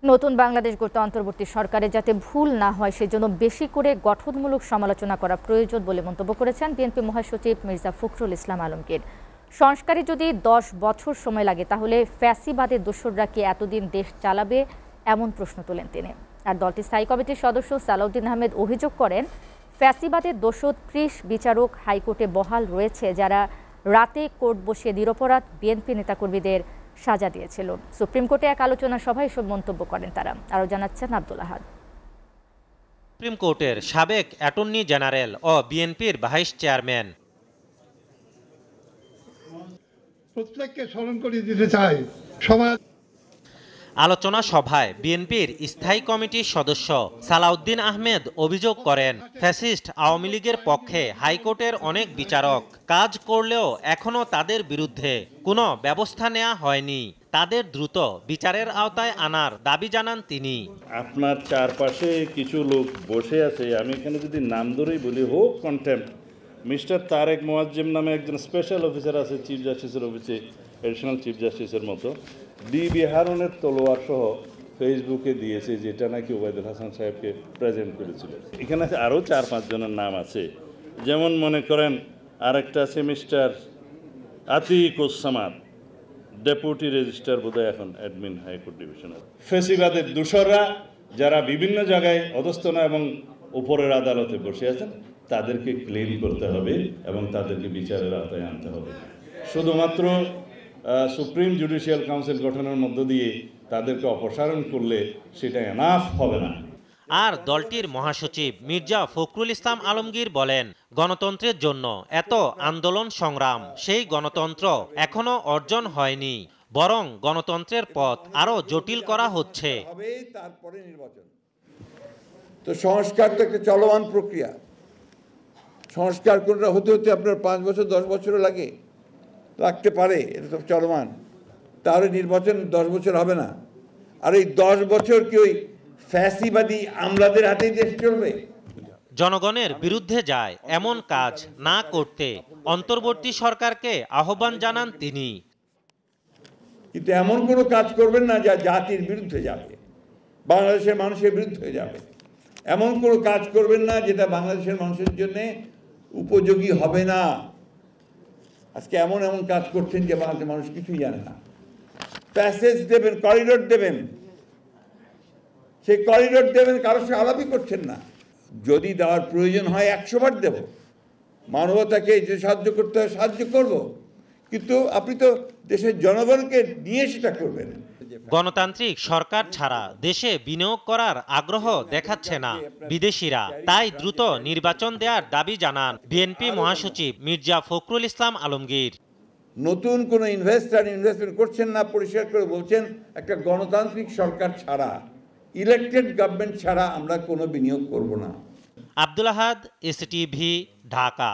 নতুন বাংলাদেশ গড়তে অন্তর্বর্তী সরকারের যাতে ভুল না হয় সেজন্য বেশি করে গঠনমূলক সমালোচনা করা প্রয়োজন বলে মন্তব্য করেছেন বিএনপি মহাসচিব মির্জা ফখরুল ইসলাম আলমগীর। সংস্কারে যদি 10 বছর সময় লাগে তাহলে ফ্যাসিবাদের দোসররা কি এতদিন দেশ চালাবে, এমন প্রশ্ন তোলেন তিনি। আর দলটির স্থায়ী কমিটির সদস্য সালাউদ্দিন আহমেদ অভিযোগ করেন, ফ্যাসিবাদের দোষর 30 বিচারক হাইকোর্টে বহাল রয়েছে, যারা রাতে কোর্ট বসিয়ে নিরপরাধ বিএনপি নেতাকর্মীদের সাজা দিয়েছিল। সুপ্রিম কোর্টে এক আলোচনা সভায় এসব মন্তব্য করেন তারা। আরও জানাচ্ছেন আব্দুল আহাদ। সুপ্রিম কোর্টের সাবেক অ্যাটর্নি জেনারেল ও বিএনপির ভাইস চেয়ারম্যান প্রত্যেককে স্মরণ করিয়ে দিতে চাই সমাজ। আলোচনা সভায় বিএনপির স্থায়ী কমিটির সদস্য সালাউদ্দিন আহমেদ অভিযোগ করেন, ফ্যাসিস্ট আওয়ামী লীগের পক্ষে হাইকোর্টের অনেক বিচারক কাজ করলেও এখনো তাদের বিরুদ্ধে কোনো ব্যবস্থা নেওয়া হয়নি। তাদের দ্রুত বিচারের আওতায় আনার দাবি জানান তিনি। আপনার চারপাশে কিছু লোক বসে আছে, আমি এখানে যদি নাম ধরেই বলি, হোক কন্টেম্প, মিস্টার তারেক মোয়াজ্জেম নামে একজন স্পেশাল অফিসার আছে চিফ জাস্টিসের অফিসে, এডিশনাল চিফ জাস্টিসের মতো, ডিবি হারুনের তলোয়ার সহ ফেসবুকে দিয়েছে, যেটা নাকি ওবায়দুল হাসান সাহেবকে প্রেজেন্ট করেছিল। এখানে আরও 4-5 জনের নাম আছে, যেমন মনে করেন আরেকটা আছে মিস্টার আতিকুজ্জামান, ডেপুটি রেজিস্ট্রার বোধহয় এখন অ্যাডমিন হাইকোর্ট ডিভিশনাল। ফেসিবাদের দোসররা যারা বিভিন্ন জায়গায় অধস্তন এবং উপরের আদালতে বসে আছেন, তাদেরকে ক্লিন করতে হবে এবং তাদেরকে বিচারের আওতায় আনতে হবে। শুধুমাত্র সুপ্রিম জুডিশিয়াল কাউন্সিল গঠনের মধ্য দিয়ে তাদেরকে অপসারণ করলে সেটা এনাফ হবে না। আর দলটির মহাসচিব মির্জা ফখরুল ইসলাম আলমগীর বলেন, গণতন্ত্রের জন্য এত আন্দোলন সংগ্রাম, সেই গণতন্ত্র এখনো অর্জন হয়নি, বরং গণতন্ত্রের পথ আরো জটিল করা হচ্ছে। তারপরে নির্বাচন, তো সংস্কার তো একটা চলমান প্রক্রিয়া। সংস্কার কোনটা হতে হতে আপনার 5 বছর 10 বছরও লাগতে পারে, এটা তো চলমান। তাহলে নির্বাচন 10 বছর হবে না। আর এই 10 বছর কি ওই ফ্যাসিবাদী আমলাদের হাতেই দেশ চলবে? জনগণের বিরুদ্ধে যায় এমন কাজ না করতে অন্তর্বর্তী সরকারকে আহ্বান জানান তিনি। কিন্তু এমন কোনো কাজ করবেন না যা জাতির বিরুদ্ধে যাবে, বাংলাদেশের মানুষের বিরুদ্ধে যাবে। এমন কোনো কাজ করবেন না যেটা বাংলাদেশের মানুষের জন্য উপযোগী হবে না। আজকে এমন কাজ করছেন যে বাংলাদেশের মানুষ কিছুই জানে না। প্যাসেজ দেবেন, করিডোর দেবেন, সেই করিডোর দেবেন, কারোর সঙ্গে আলাপই করছেন না। যদি দেওয়ার প্রয়োজন হয় 100 বার দেব, মানবতাকে যে সাহায্য করতে হয় সাহায্য করব, কিন্তু আপনি তো দেশের জনগণকে নিয়ে সেটা করবেন। গণতান্ত্রিক সরকার ছাড়া দেশে বিনিয়োগ করার আগ্রহ দেখাচ্ছে না বিদেশিরা, তাই দ্রুত নির্বাচন দেওয়ার দাবি জানান বিএনপি মহাসচিব মির্জা ফখরুল ইসলাম আলমগীর। নতুন কোনো ইনভেস্টমেন্ট করছেন না, পরিষ্কার করে বলছেন একটা গণতান্ত্রিক সরকার ছাড়া, ইলেকটেড গভর্নমেন্ট ছাড়া আমরা কোনো বিনিয়োগ করব না। আব্দুল আহাদ, এসটিভি, ঢাকা।